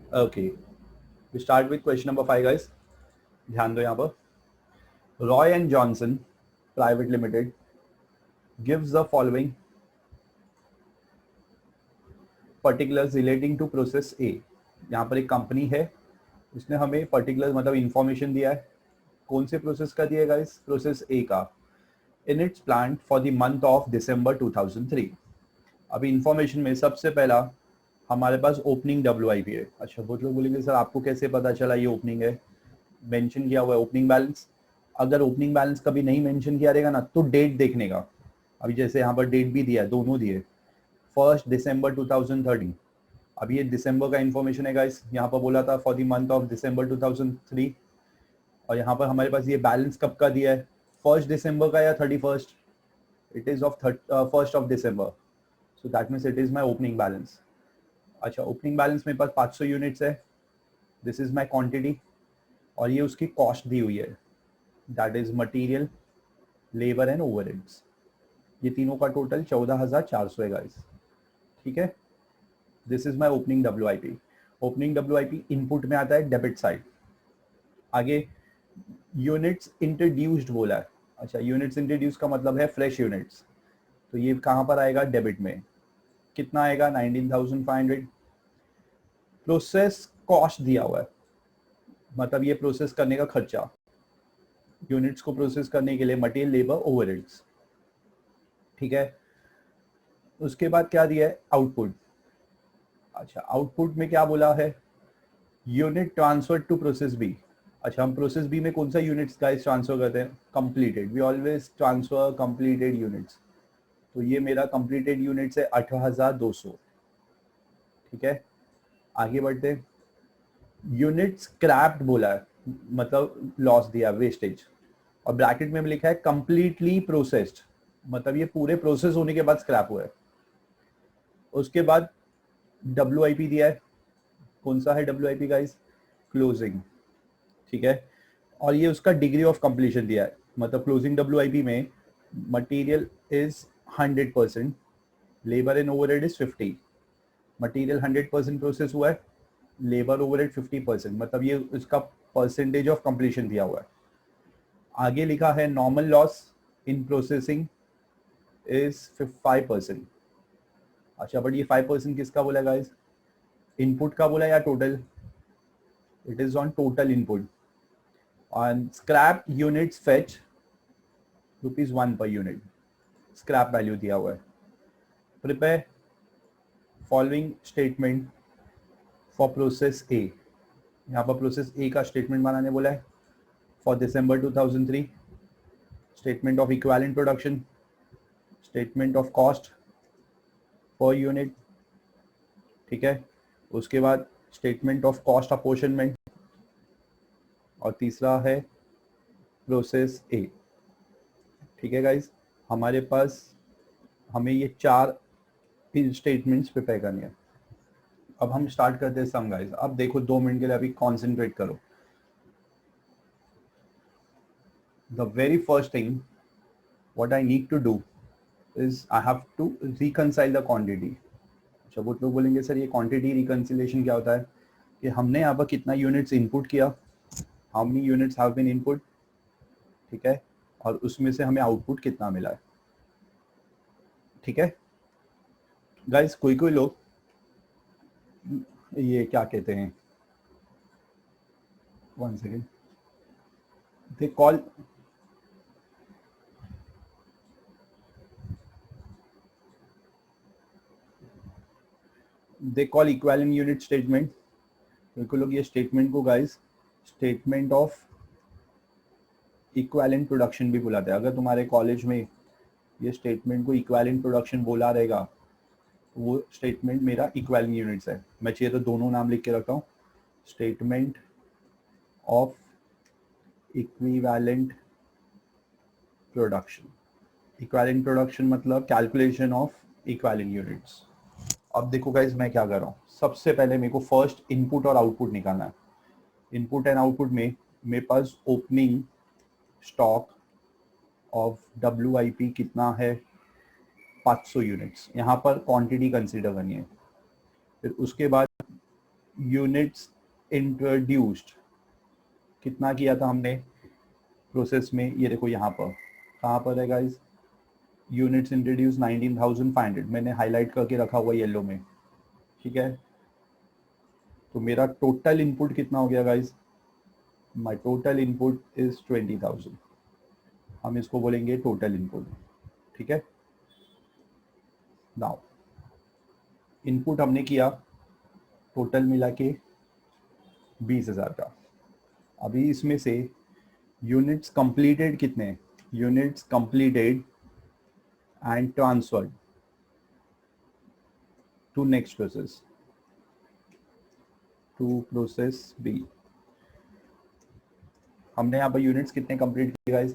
Okay, we start with question number 5 guys. ध्यान दो यहाँ पर। Roy and Johnson private limited gives the following particulars relating to process A. यहाँ पर एक कंपनी है, उसने हमें पर्टिकुलर मतलब इंफॉर्मेशन दिया है। कौन से प्रोसेस का दिया है गाइस? प्रोसेस ए का। In its plant for the month of December 2003। अभी इंफॉर्मेशन में सबसे पहला हमारे पास ओपनिंग WIP है। अच्छा, बहुत लोग बोलेंगे सर आपको कैसे पता चला ये ओपनिंग है? मेंशन किया हुआ है ओपनिंग बैलेंस। अगर ओपनिंग बैलेंस कभी नहीं मेंशन किया रहेगा ना तो डेट देखने का। अभी जैसे यहाँ पर डेट भी दिया है, दोनों दिए, 1 दिसंबर 2013। अब ये दिसंबर का इन्फॉर्मेशन है गाइस, यहाँ पर बोला था for the month of December 2003। और यहाँ पर हमारे पास ये बैलेंस कब का दिया है? 1 दिसंबर का या 31st? It is of 1 December, so that means it is my opening balance. अच्छा, ओपनिंग बैलेंस मेरे पास 500 यूनिट्स है, दिस इज माई क्वांटिटी। और ये उसकी कॉस्ट दी हुई है, that is material, labour and overheads. ये तीनों का टोटल 14,400 है गाइस। ठीक है, this is my opening WIP। Opening WIP input में आता है डेबिट साइड। आगे यूनिट्स इंट्रोड्यूस्ड बोला है। अच्छा, यूनिट्स इंट्रोड्यूस का मतलब है फ्रेश यूनिट्स, तो ये कहाँ पर आएगा? डेबिट में। कितना आएगा? 19,500। प्रोसेस कॉस्ट दिया हुआ है, मतलब ये प्रोसेस करने का खर्चा, यूनिट्स को प्रोसेस करने के लिए मटेरियल, लेबर, ओवरहेड्स। ठीक है, उसके बाद क्या दिया है? आउटपुट। अच्छा, आउटपुट में क्या बोला है? Unit transfer to process B. अच्छा, हम प्रोसेस बी में कौन सा यूनिट्स गाइस ट्रांसफर करते हैं? Completed. We always transfer completed units. तो ये मेरा कंप्लीटेड यूनिट्स है 18,200। ठीक है, आगे बढ़ते। यूनिट स्क्रैप्ड बोला है, मतलब लॉस दिया, वेस्टेज। और ब्रैकेट में लिखा है कंप्लीटली प्रोसेस्ड, मतलब ये पूरे प्रोसेस होने के बाद स्क्रैप हुआ है। उसके बाद WIP दिया है, कौन सा है WIP गाइस? क्लोजिंग। ठीक है, और ये उसका डिग्री ऑफ कंप्लीशन दिया है, मतलब क्लोजिंग WIP में material is 100%, labour and overhead is 50। Material 100% process हुआ है, लेबर ओवरहेड 50%, मतलब ये उसका परसेंटेज ऑफ कंप्लीशन दिया हुआ है। आगे लिखा है normal loss in processing is 5%। अच्छा, बट ये 5% किसका बोला गाइस? इनपुट का बोला या total? It is on total input. On scrap units fetch ₹1 per unit, scrap value दिया हुआ है। Prepare following statement for process A. यहाँ पर प्रोसेस ए का स्टेटमेंट बनाने बोला है for December 2003। Statement of equivalent production, statement of cost per unit. ठीक है, उसके बाद स्टेटमेंट ऑफ कॉस्ट अपोर्शनमेंट, और तीसरा है प्रोसेस ए। ठीक है गाइस, हमारे पास हमें ये 4 स्टेटमेंट्स प्रिपेयर करनी है। अब हम स्टार्ट करते हैं सम गाइस। अब देखो 2 मिनट के लिए अभी कॉन्सेंट्रेट करो। The very first thing what I need to do is I have to reconcile the quantity. अच्छा, बहुत लोग बोलेंगे सर ये क्वांटिटी रिकंसिलेशन क्या होता है? कि हमने यहाँ पर कितना यूनिट्स इनपुट किया, how many units have been input, ठीक है, और उसमें से हमें आउटपुट कितना मिला है। ठीक है गाइस, कोई कोई लोग ये क्या कहते हैं, 1 second, they call equivalent unit statement. कोई लोग ये स्टेटमेंट को guys statement of equivalent production भी बुलाते हैं। अगर तुम्हारे कॉलेज में ये स्टेटमेंट को इक्विवेलेंट प्रोडक्शन बोला रहेगा, वो स्टेटमेंट मेरा इक्विवेलेंट यूनिट्स है। मैं चाहिए तो दोनों नाम लिख के रखता हूँ, statement of equivalent production. Equivalent production मतलब कैलकुलेशन ऑफ इक्विवेलेंट यूनिट्स। अब देखो गाइज मैं क्या कर रहा हूँ, सबसे पहले मेरे को फर्स्ट इनपुट और आउटपुट निकालना है। इनपुट एंड आउटपुट में मेरे पास ओपनिंग स्टॉक ऑफ WIP कितना है? 500 यूनिट्स। यहाँ पर क्वांटिटी कंसीडर करनी है। फिर उसके बाद यूनिट्स इंट्रोड्यूस्ड कितना किया था हमने प्रोसेस में, ये देखो यहाँ पर, कहाँ पर है गाइस, यूनिट्स इंट्रोड्यूस 19,500 मैंने हाईलाइट करके रखा हुआ येलो में, ठीक है। तो मेरा टोटल इनपुट कितना हो गया guys, my total input is 20,000, हम इसको बोलेंगे टोटल इनपुट, ठीक है। नाउ इनपुट हमने किया टोटल मिला के 20,000 का। अभी इसमें से यूनिट्स कंप्लीटेड कितने, units completed and transferred to next process, to process B. हमने यहाँ पर यूनिट्स कितने कंप्लीट किए गाइस,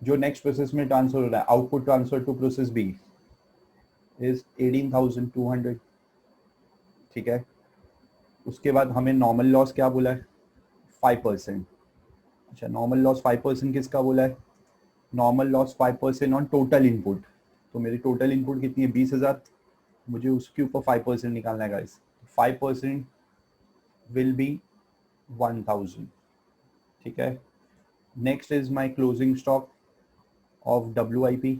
जो नेक्स्ट प्रोसेस में ट्रांसफर हो रहा है, output transfer to process B is 18,200, ठीक है। उसके बाद हमें नॉर्मल लॉस क्या बोला है, 5%। अच्छा, नॉर्मल लॉस 5% किसका बोला है, normal loss 5% on total input. तो मेरी टोटल इनपुट कितनी है 20,000, मुझे उसके ऊपर 5% निकालना है गाइस। 5% विल बी 1,000, ठीक है। Next is my closing stock of WIP,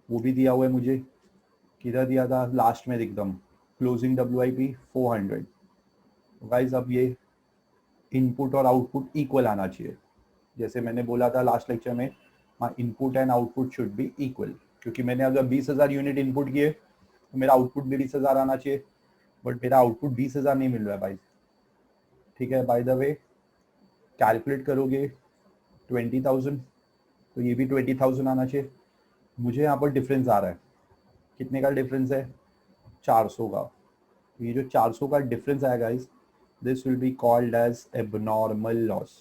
वो भी दिया हुआ है मुझे, किधर दिया था, लास्ट में एकदम, क्लोजिंग WIP 400। गाइस अब ये इनपुट और आउटपुट इक्वल आना चाहिए, जैसे मैंने बोला था लास्ट लेक्चर में, my input and output should be equal, क्योंकि मैंने अगर 20,000 यूनिट इनपुट किए तो मेरा आउटपुट भी 20,000 आना चाहिए, बट मेरा आउटपुट 20,000 नहीं मिल रहा है भाई, ठीक है। बाय द वे कैलकुलेट करोगे 20,000 तो ये भी 20,000 आना चाहिए। मुझे यहाँ पर डिफरेंस आ रहा है, कितने का डिफरेंस है, 400 का। ये जो 400 का डिफरेंस आएगा guys, this will be called as abnormal loss.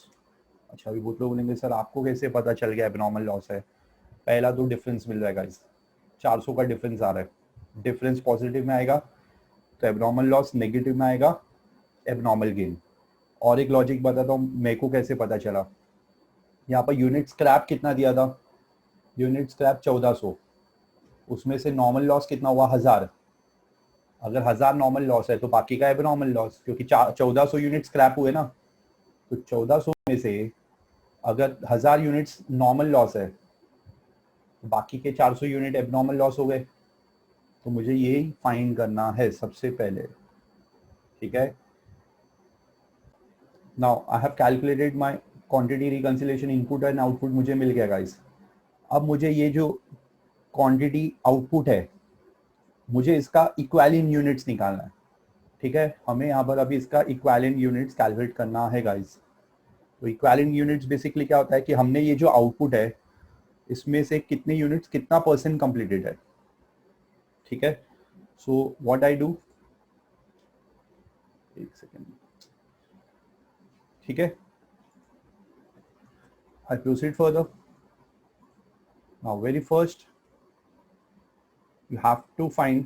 अच्छा, अभी बहुत लोग बोलेंगे सर आपको कैसे पता चल गया एबनॉर्मल लॉस है, पहला तो डिफरेंस मिल रहा है गाइस, 400 का डिफरेंस आ रहा है, डिफरेंस पॉजिटिव में आएगा तो एबनॉर्मल लॉस, नेगेटिव में आएगा एबनॉर्मल गेन। और एक लॉजिक बताता हूँ मेरे को कैसे पता चला, यहाँ पर यूनिट स्क्रैप कितना दिया था, यूनिट स्क्रैप 1400, उसमें से नॉर्मल लॉस कितना हुआ 1000, अगर 1000 नॉर्मल लॉस है तो बाकी का एबनॉर्मल लॉस, क्योंकि 1400 यूनिट स्क्रैप हुए ना, तो 1400 में से अगर 1000 यूनिट्स नॉर्मल लॉस है तो बाकी के 400 यूनिट एबनॉर्मल लॉस हो गए। तो मुझे यही फाइंड करना है सबसे पहले, ठीक है। Now I have calculated my quantity reconciliation, input and output मुझे मिल गया गाइस। अब मुझे ये जो क्वांटिटी आउटपुट है, मुझे इसका इक्विवेलेंट यूनिट्स निकालना है, ठीक है। हमें यहाँ पर अभी इसका इक्विवेलेंट यूनिट्स कैलकुलेट करना है गाइस। तो इक्विवेलेंट यूनिट्स बेसिकली क्या होता है कि हमने ये जो आउटपुट है इसमें से कितने यूनिट्स, कितना परसेंट कंप्लीटेड है, ठीक है। सो व्हाट आई डू, एक सेकेंड, ठीक है, आई proceed further. Now very first you have to find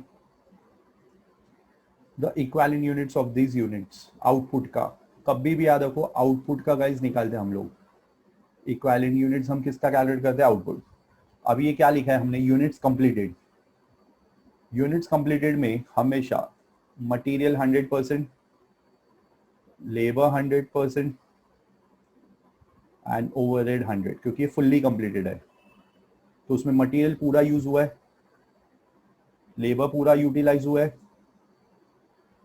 the equivalent units of these units। Output का कभी भी याद रखो, आउटपुट का गाइस निकालते हैं हम लोग, इक्विवेलेंट यूनिट्स हम किसका कैलकुलेट करते हैं, आउटपुट। अभी ये क्या लिखा है हमने, यूनिट्स कंप्लीटेड। यूनिट्स कंप्लीटेड में हमेशा मटेरियल 100%, लेबर 100% एंड ओवरहेड 100, क्योंकि ये फुल्ली कंप्लीटेड है तो उसमें मटेरियल पूरा यूज हुआ है, लेबर पूरा यूटिलाइज हुआ है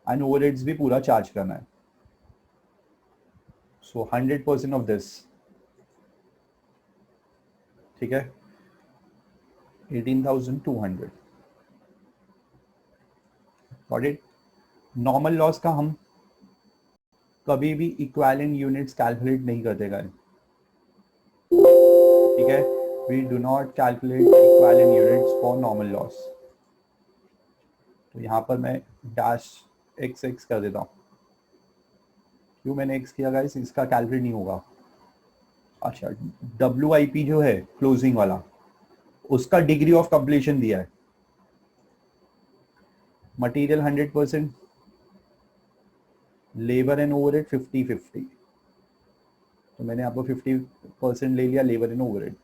एंड ओवरहेड्स भी पूरा चार्ज करना है। सो 100% ऑफ दिस, ठीक है, 18,200, गॉट इट। नॉर्मल लॉस का हम कभी भी इक्विवेलेंट यूनिट्स कैलकुलेट नहीं करते गाइस, ठीक है। We do not calculate equivalent units for normal loss. तो यहाँ पर मैं डैश XX कर देता हूँ, क्यों मैंने X किया गाइस, इसका कैलकुलेट नहीं होगा। अच्छा, WIP जो है क्लोजिंग वाला, उसका डिग्री ऑफ कंप्लीशन दिया है, मटेरियल 100%, लेबर एंड ओवरहेड 50-50, तो मैंने यहाँ पर 50% ले लिया लेबर एंड ओवरहेड।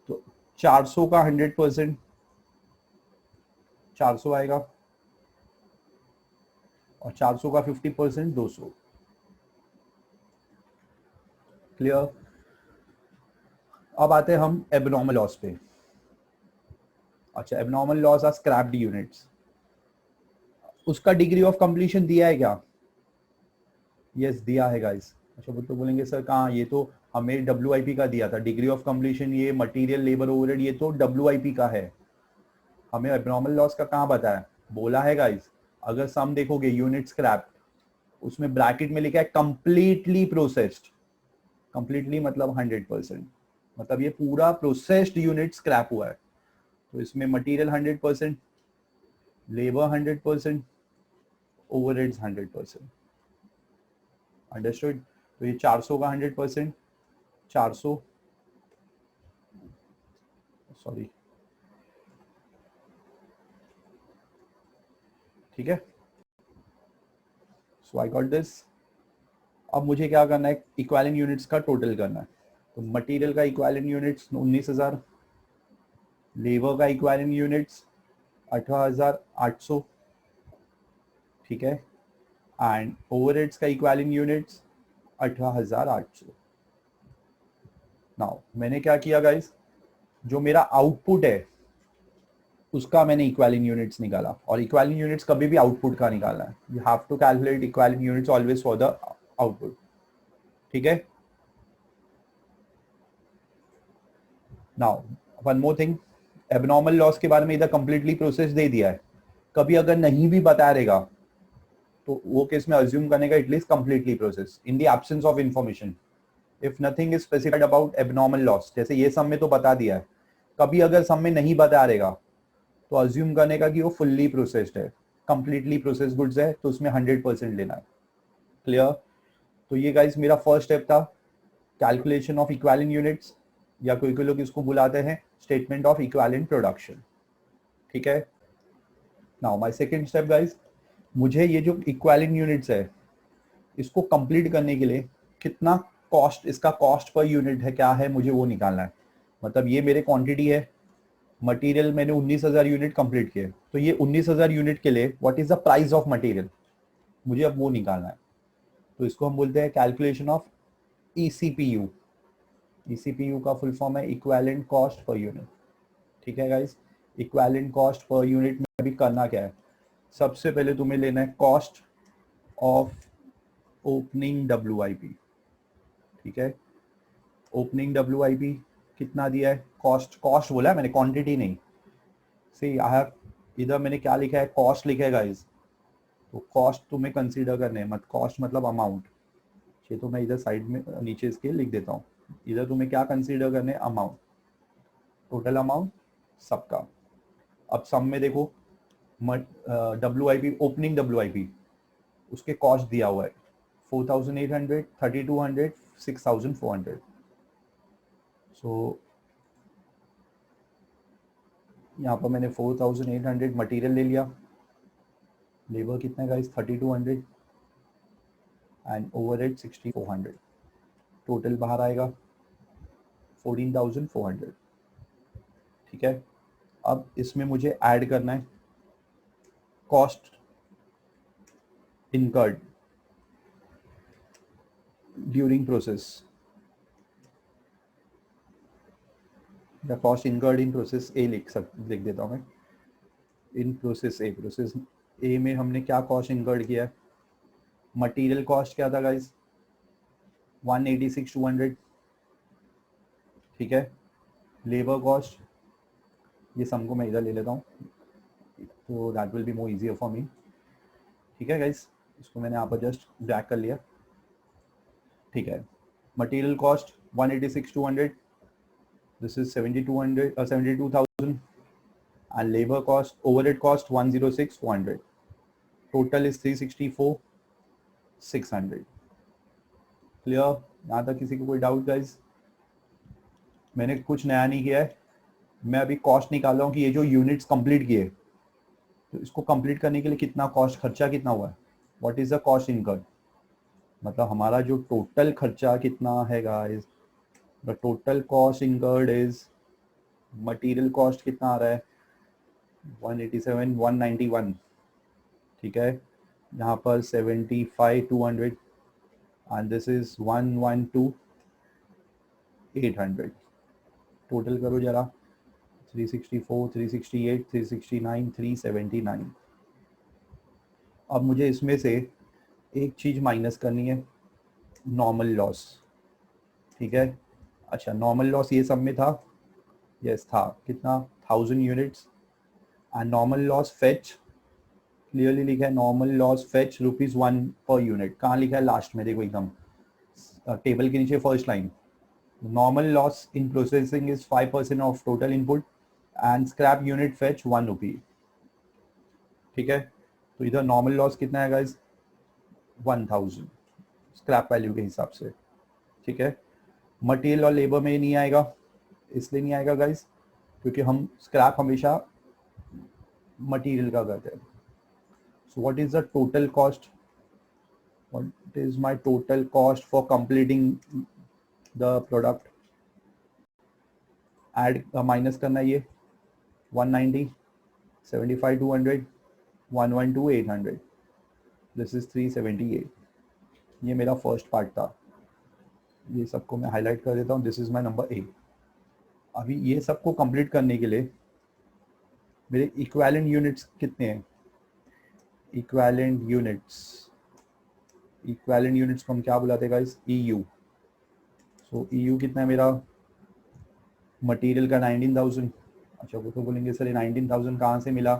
तो 400 का 100%, 400 आएगा, और 400 का 50% 200। क्लियर। अब आते हैं हम एबनॉर्मल लॉस पे। अच्छा, abnormal loss are scrapped units. उसका डिग्री ऑफ कंप्लीशन दिया है क्या? यस दिया है गाइस। अच्छा, वो तो बोलेंगे सर कहाँ, ये तो हमें WIP का दिया था डिग्री ऑफ कंप्लीशन, ये मटेरियल लेबर ओवरहेड ये तो WIP का है, हमें एबनॉर्मल लॉस का कहाँ बताया? बोला है गाइस, अगर सम देखोगे यूनिट स्क्रैप, उसमें ब्रैकेट में लिखा है कंप्लीटली प्रोसेस्ड। कंप्लीटली मतलब 100%, मतलब ये पूरा प्रोसेस्ड यूनिट स्क्रैप हुआ है। तो इसमें मटेरियल 100%, लेबर 100%, ओवरहेड्स 100%। अंडरस्टूड? तो ये 400 का 100%, 400 सॉरी, ठीक है। सो आई गॉट दिस। अब मुझे क्या करना है, इक्विवेलेंट यूनिट्स का टोटल करना है। तो मटेरियल का इक्विवेलेंट यूनिट्स 19,000, लेबर का इक्विवेलेंट यूनिट्स 18,800, ठीक है, एंड ओवरहेड्स का इक्विवेलेंट यूनिट्स 18,800। नाउ मैंने क्या किया गाइस, जो मेरा आउटपुट है उसका मैंने इक्विवेलेंट यूनिट्स निकाला, और इक्विवेलेंट यूनिट्स कभी भी आउटपुट का निकालना है। You have to calculate equivalent units always for the output, ठीक है। Now one more thing, abnormal loss के बारे में इधर कंप्लीटली प्रोसेस दे दिया है, कभी अगर नहीं भी बता रहेगा तो वो केस में अज्यूम करने का at least completely process in the absence of information if nothing is specified about abnormal loss. जैसे ये सम में तो बता दिया है, कभी अगर सम में नहीं बता रहेगा तो अज्यूम करने का कि वो फुल्ली प्रोसेस्ड है, कंप्लीटली प्रोसेस गुड्स है, तो उसमें 100% लेना है। क्लियर। तो ये गाइस मेरा फर्स्ट स्टेप था, कैलकुलेशन ऑफ इक्विवेलेंट यूनिट्स, या कोई कोई लोग इसको बुलाते हैं स्टेटमेंट ऑफ इक्विवेलेंट प्रोडक्शन, ठीक है। Now my second step guys, मुझे ये जो इक्विवेलेंट यूनिट्स है इसको कंप्लीट करने के लिए कितना कॉस्ट, इसका कॉस्ट पर यूनिट है क्या है, मुझे वो निकालना है। मतलब ये मेरे क्वांटिटी है, मटेरियल मैंने 19,000 यूनिट कंप्लीट किए, तो ये 19,000 यूनिट के लिए what is the price of material, मुझे अब वो निकालना है। तो इसको हम बोलते हैं कैलकुलेशन ऑफ ECPU। ECPU का फुल फॉर्म है इक्विवेलेंट कॉस्ट पर यूनिट, ठीक है guys. Equivalent cost per unit में अभी करना क्या है, सबसे पहले तुम्हें लेना है कॉस्ट ऑफ ओपनिंग WIP, ठीक है। ओपनिंग WIP कितना दिया है, कॉस्ट, कॉस्ट बोला है मैंने, क्वांटिटी नहीं। सी आई हैव, इधर मैंने क्या लिखा है, कॉस्ट लिखा है गाइस। तो कॉस्ट तुम्हें कंसीडर करने, मत कॉस्ट मतलब अमाउंट, ये तो मैं इधर साइड में नीचे इसके लिख देता हूँ। इधर तुम्हें क्या कंसीडर करने, अमाउंट, टोटल अमाउंट सबका। अब सम में देखो, WIP, ओपनिंग WIP, उसके कॉस्ट दिया हुआ है 4,800, 3,200, 6,400। सो यहाँ पर मैंने 4,800 मटेरियल ले लिया, लेबर कितना है गाइस 3,200, एंड ओवरहेड 6,400, टोटल बाहर आएगा 14,400, ठीक है। अब इसमें मुझे ऐड करना है कॉस्ट इनकर्ड ड्यूरिंग प्रोसेस, या कॉस्ट इनकर्ड इन प्रोसेस ए लिख देता हूँ मैं। इन प्रोसेस ए, प्रोसेस ए में हमने क्या कॉस्ट इनकर्ड किया है, मटेरियल कॉस्ट क्या था गाइस 186,200, ठीक है। लेबर कॉस्ट, ये सम को मैं इधर ले लेता हूँ तो that will be more easier for me, ठीक है गाइस। इसको मैंने यहाँ पर जस्ट ड्रैग कर लिया, ठीक है। Material cost 186,200, this is 7,200 72,000, and labor cost, overhead cost 106,400, total is 364,600। Clear. यहाँ तक किसी को कोई डाउट गाइस? मैंने कुछ नया नहीं किया है, मैं अभी कॉस्ट निकाल रहा हूँ कि ये जो यूनिट्स कंप्लीट किए, तो इसको कंप्लीट करने के लिए कितना कॉस्ट, खर्चा कितना हुआ है, what is the cost incurred, मतलब हमारा जो टोटल खर्चा कितना है guys. The total cost incurred is, material cost कितना आ रहा है 187,191, ठीक है। यहाँ पर 75,200 एंड दिस इज 112,800। टोटल करो जरा, 364, 368, 369, 379। अब मुझे इसमें से एक चीज़ माइनस करनी है, नॉर्मल लॉस। ठीक है, अच्छा नॉर्मल लॉस ये सब में था, यस था, कितना, 1000 units. And normal loss fetch clearly लिखा है, normal loss fetch ₹1 per unit. कहाँ लिखा है, लास्ट में देखो एकदम टेबल के नीचे first line. Normal loss in processing is 5% of total input and scrap unit fetch ₹1। ठीक है, तो इधर नॉर्मल लॉस कितना है गाइज, 1000 स्क्रैप वैल्यू के हिसाब से। ठीक है, मटेरियल और लेबर में नहीं आएगा, इसलिए नहीं आएगा गाइज क्योंकि हम स्क्रैप हमेशा मटेरियल का करते हैं। So what is the total cost, what is my total cost for completing the product. Add minus करना है ये 190, 75,200, 112,800, दिस इज 378। ये मेरा फर्स्ट पार्ट था, ये सबको मैं हाईलाइट कर देता हूँ, दिस इज माय नंबर 8। अभी ये सबको कंप्लीट करने के लिए मेरे इक्विवेलेंट यूनिट्स कितने हैं, इक्विवेलेंट यूनिट्स को हम क्या बुलाते हैं गाइस, EU। सो EU कितना है मेरा, मटेरियल का 19,000। अच्छा वो तो बोलेंगे सर ये 19,000 कहाँ से मिला,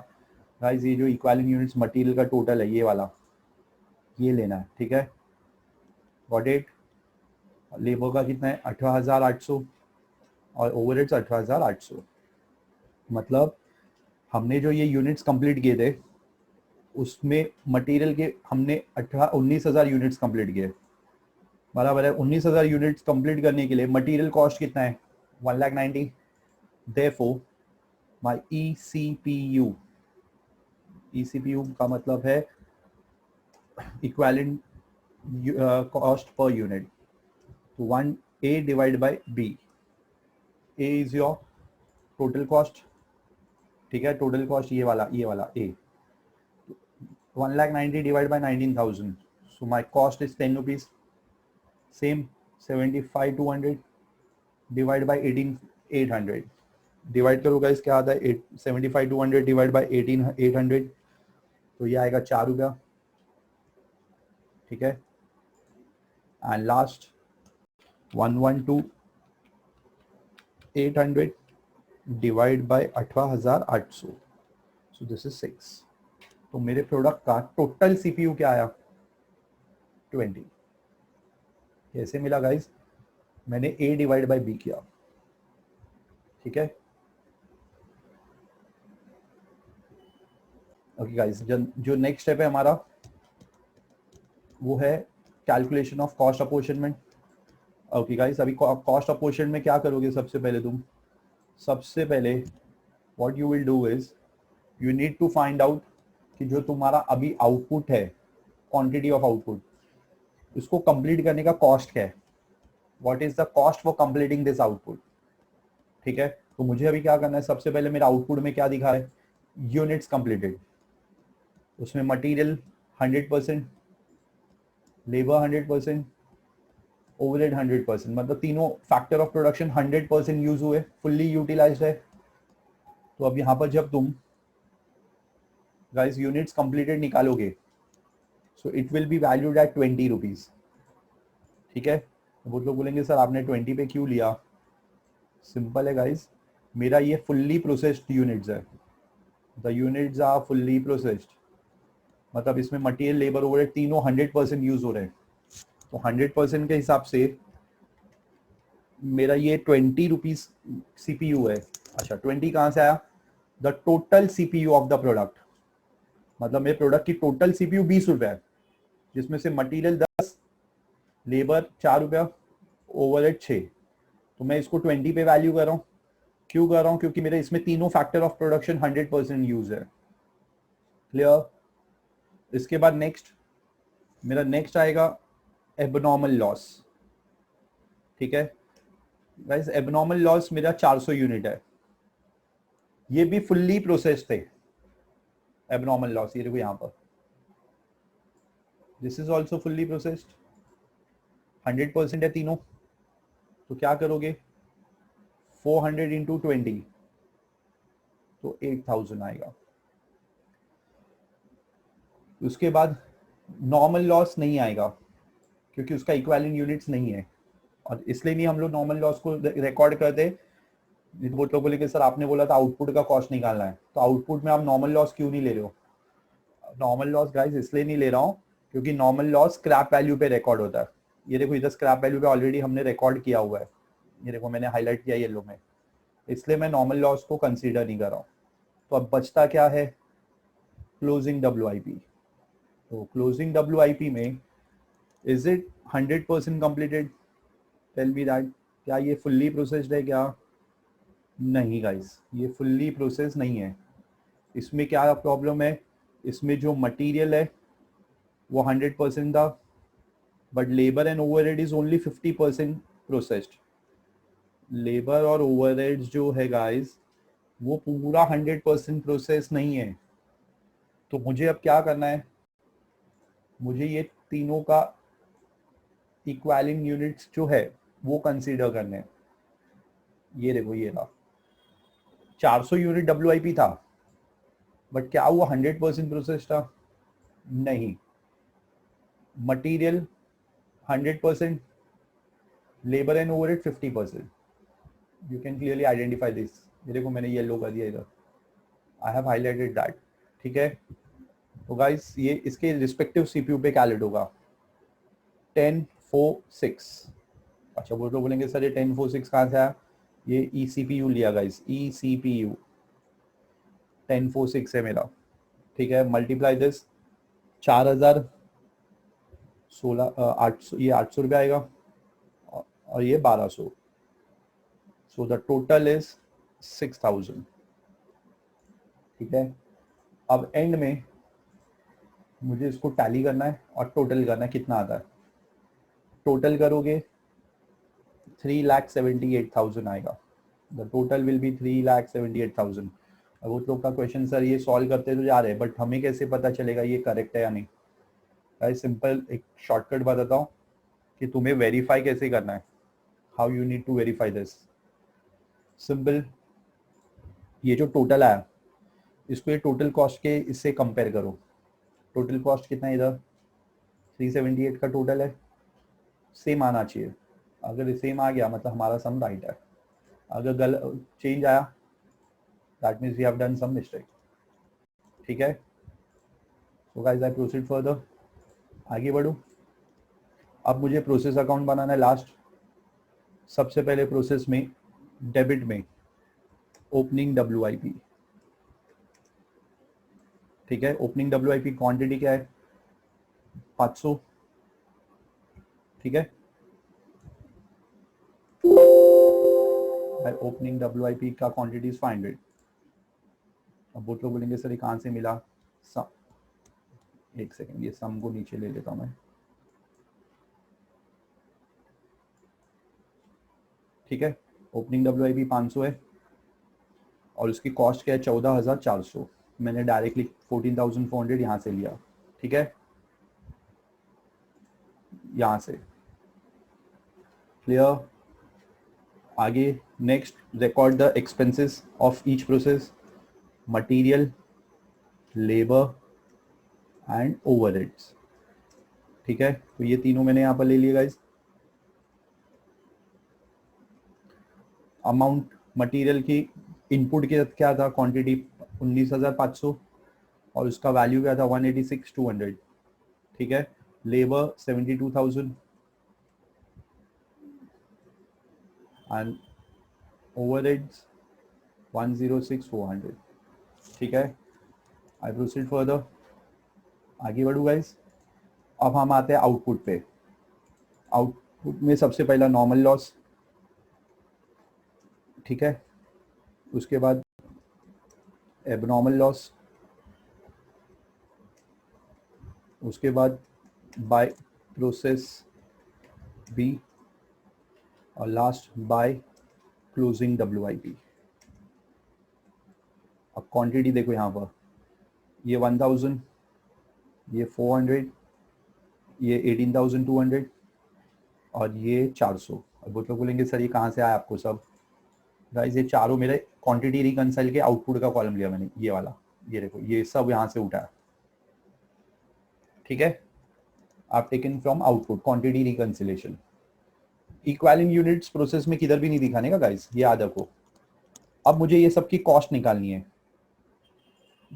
गाइस ये जो इक्विवेलेंट यूनिट्स मटेरियल का टोटल है ये वाला, ये लेना है। ठीक है, गॉट इट। लेबर का कितना है 18,800 और ओवरहेड्स 18,800। मतलब हमने जो ये यूनिट्स कंप्लीट किए थे उसमें मटेरियल के हमने 19,000 यूनिट्स कंप्लीट किए, बराबर है। 19,000 यूनिट्स कंप्लीट करने के लिए मटेरियल कॉस्ट कितना है, 1,90,000। देयरफॉर माय ECPU का मतलब है इक्विवेलेंट कॉस्ट पर यूनिट। तो 1A divide by B, A is your total cost. ठीक है, टोटल कॉस्ट ये वाला A, 1,90,000 divide by 19,000, so my cost is 10 rupees. Same 75,200 divide by 18,800, divide करो गाइस क्या आता है, 75,200 डिवाइड बाय 18,800, तो ये आएगा 4 रुपया। ठीक है, and last 112,800 divide by 18,800, so this is 6। तो मेरे प्रोडक्ट का टोटल CPU क्या आया, 20। कैसे मिला गाइस, मैंने A डिवाइड बाय B किया। ठीक है, ओके गाइस, जो नेक्स्ट स्टेप है हमारा वो है calculation of cost apportionment. Okay guys, अभी कॉस्ट अपॉर्चनमेंट में क्या करोगे, सबसे पहले what you will do is you need to find out कि जो तुम्हारा अभी आउटपुट है, क्वांटिटी ऑफ आउटपुट, उसको कंप्लीट करने का कॉस्ट क्या है, what is the cost for completing this output. ठीक है, तो मुझे अभी क्या करना है, सबसे पहले मेरा आउटपुट में क्या दिखा है, यूनिट्स कंप्लीटेड, उसमें मटेरियल 100%, लेबर 100%, ओवरहेड 100%, मतलब तीनों फैक्टर ऑफ प्रोडक्शन 100% यूज हुए, फुल्ली यूटिलाइज्ड है। तो अब यहाँ पर जब तुम गाइस यूनिट्स कंप्लीटेड निकालोगे, so it will be valued at 20 rupees. ठीक है, तो वो लोग बोलेंगे सर आपने 20 पे क्यों लिया, सिंपल है गाइस, मेरा ये फुल्ली प्रोसेस्ड यूनिट्स है, the units are fully processed, मतलब इसमें मटेरियल, लेबर, ओवरहेड तीनों 100% यूज हो रहे हैं। तो 100% के हिसाब से मेरा ये 20 रुपीज CPU है। अच्छा 20 कहाँ से आया, the total CPU of the product, मतलब मेरे प्रोडक्ट की टोटल CPU 20 रुपया है, जिसमें से मटेरियल 10, लेबर 4 रुपया, ओवरहेड 6। तो मैं इसको 20 पे वैल्यू कर रहा हूँ, क्यों कर रहा हूँ, क्योंकि मेरे इसमें तीनों फैक्टर ऑफ प्रोडक्शन 100% यूज है। क्लियर। इसके बाद मेरा नेक्स्ट आएगा एबनॉर्मल लॉस। ठीक है गाइस, एबनॉर्मल लॉस मेरा 400 यूनिट है, ये भी फुल्ली प्रोसेस्ड थे। एबनॉर्मल लॉस ये देखो यहाँ पर this is also fully processed, 100% है तीनों। तो क्या करोगे, 400 इंटू 20, तो 8000 आएगा। उसके बाद नॉर्मल लॉस नहीं आएगा क्योंकि उसका इक्विवेलेंट यूनिट्स नहीं है, और इसलिए नहीं हम लोग नॉर्मल लॉस को रिकॉर्ड करते। बहुत लोग बोले कि सर आपने बोला था आउटपुट का कॉस्ट निकालना है, तो आउटपुट में आप नॉर्मल लॉस क्यों नहीं ले रहे हो? नॉर्मल लॉस गाइस इसलिए नहीं ले रहा हूँ क्योंकि नॉर्मल लॉस स्क्रैप वैल्यू पे रिकॉर्ड होता है। ये देखो इधर स्क्रैप वैल्यू पे ऑलरेडी हमने रिकॉर्ड किया हुआ है, ये देखो मैंने हाईलाइट किया येलो में, इसलिए मैं नॉर्मल लॉस को कंसीडर नहीं कर रहा हूँ। तो अब बचता क्या है, क्लोजिंग WIP। तो क्लोजिंग WIP में is it 100% completed? Tell me that, क्या ये फुल्ली प्रोसेस्ड है क्या? नहीं गाइस, ये फुल्ली प्रोसेस नहीं है। इसमें क्या प्रॉब्लम है, इसमें जो मटेरियल है वो 100% था, but labour and overhead is only 50% processed. Labour और ओवरहेड्स जो है गाइस वो पूरा 100% प्रोसेस नहीं है। तो मुझे अब क्या करना है, मुझे ये तीनों का इक्विवेलेंट यूनिट्स जो है वो कंसीडर करने हैं। ये देखो ये रहा, 400 यूनिट WIP था, बट क्या वो 100% प्रोसेस था? नहीं। Material 100%, labour and overhead 50%। You can clearly identify this. ये देखो मैंने येलो कर दिया इधर, आई हैव हाईलाइटेड दैट। ठीक है, तो गाइस ये इसके रिस्पेक्टिव CPU पे कैलकुलेट होगा 1046। अच्छा वो लोग बोलेंगे सर ये 1046 कहाँ से आया? ये eCPU लिया गाइस, eCPU 1046 है मेरा। ठीक है, मल्टीप्लाई दिस 4000 16 800, ये 800 रुपये आएगा और ये 1200। So the total is 6000। ठीक है, अब एंड में मुझे इसको टैली करना है और टोटल करना है कितना आता है। टोटल करोगे 3,78,000 आएगा। The total will be 3,78,000। अब उस लोग का क्वेश्चन सर ये सॉल्व करते तो जा रहे हैं, बट हमें कैसे पता चलेगा ये करेक्ट है या नहीं? भाई सिंपल एक शॉर्टकट बताता हूँ कि तुम्हें वेरीफाई कैसे करना है, how you need to verify this. Simple, ये जो टोटल आया इसको ये टोटल कॉस्ट के इससे कंपेयर करो। टोटल कॉस्ट कितना है इधर, 378 का टोटल है, सेम आना चाहिए। अगर सेम आ गया मतलब हमारा सम राइट है, अगर गलत चेंज आया that means we have done some mistake. ठीक है, so guys I proceed further, आगे बढ़ूं। अब मुझे प्रोसेस अकाउंट बनाना है लास्ट। सबसे पहले प्रोसेस में डेबिट में ओपनिंग WIP। ठीक है, ओपनिंग WIP क्वांटिटी क्या है, 500। ठीक है, ओपनिंग WIP का क्वांटिटी इज 500। अब बहुत लोग बोलेंगे सर ये कहाँ से मिला सम? एक सेकेंड, ये सम को नीचे ले लेता हूँ मैं। ठीक है, ओपनिंग WIP 500 है और उसकी कॉस्ट क्या है 14,400। मैंने डायरेक्टली 14,400 यहाँ से लिया। ठीक है, यहाँ से क्लियर। आगे next, record the expenses of each process, material, labour and overheads. ठीक है, तो ये तीनों मैंने यहाँ पर ले लिए गाइस। अमाउंट मटेरियल की इनपुट की क्या था, क्वांटिटी 19,500 और उसका वैल्यू क्या था 186,200। ठीक है, लेबर 72,000 एंड ओवरहेड्स 106,400। ठीक है, आई प्रोसीड फर्दर, आगे बढ़ू गाइस। अब हम आते हैं आउटपुट पे। आउटपुट में सबसे पहला नॉर्मल लॉस। ठीक है, उसके बाद एबनॉर्मल लॉस, उसके बाद बाय प्रोसेस बी और लास्ट बाय क्लोजिंग WIP। अब क्वांटिटी देखो यहाँ पर, ये 1000, ये 400 ये 18,200 और ये 400। अब वो लोग बोलेंगे सर ये कहाँ से आया आपको सब? गाइस ये चारों मेरे क्वांटिटी रिकंसाइल के आउटपुट का कॉलम लिया मैंने, ये वाला, ये देखो ये सब यहाँ से उठा है, ठीक है। आप taken from output quantity reconciliation. Equivalent units process में किधर भी नहीं दिखाने का गाइस, ये याद रखो। अब मुझे ये सब की कॉस्ट निकालनी है।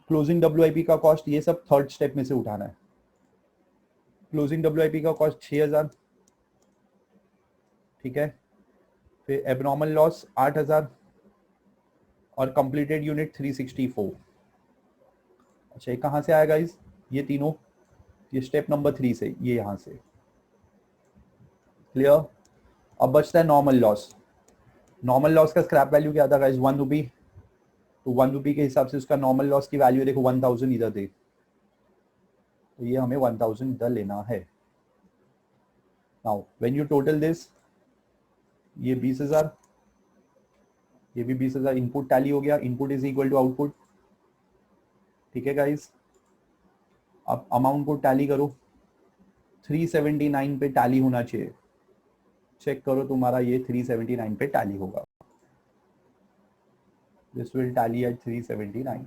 क्लोजिंग डब्ल्यूआईपी का कॉस्ट ये सब थर्ड स्टेप में से उठाना है। क्लोजिंग डब्ल्यूआईपी का कॉस्ट 6000, ठीक है। फिर एबनॉर्मल लॉस 8000 और कंप्लीटेड यूनिट 364। अच्छा ये कहाँ से आया गाइस? ये तीनों, ये स्टेप नंबर 3 से, ये यहाँ से। क्लियर? अब बचता है नॉर्मल लॉस। नॉर्मल लॉस का स्क्रैप वैल्यू क्या था गाइस? 1 रुपी। तो 1 रुपी के हिसाब से उसका नॉर्मल लॉस की वैल्यू देखो 1000 इधर दे, तो ये हमें 1000 इधर लेना है। Now when you total this, ये 20,000, ये भी 20,000 इनपुट टैली हो गया। Input is equal to output, ठीक है गाइस। अब अमाउंट को टैली करो, 379 पे टैली होना चाहिए। चेक करो तुम्हारा ये 379 पे टैली होगा। This will tally at 379।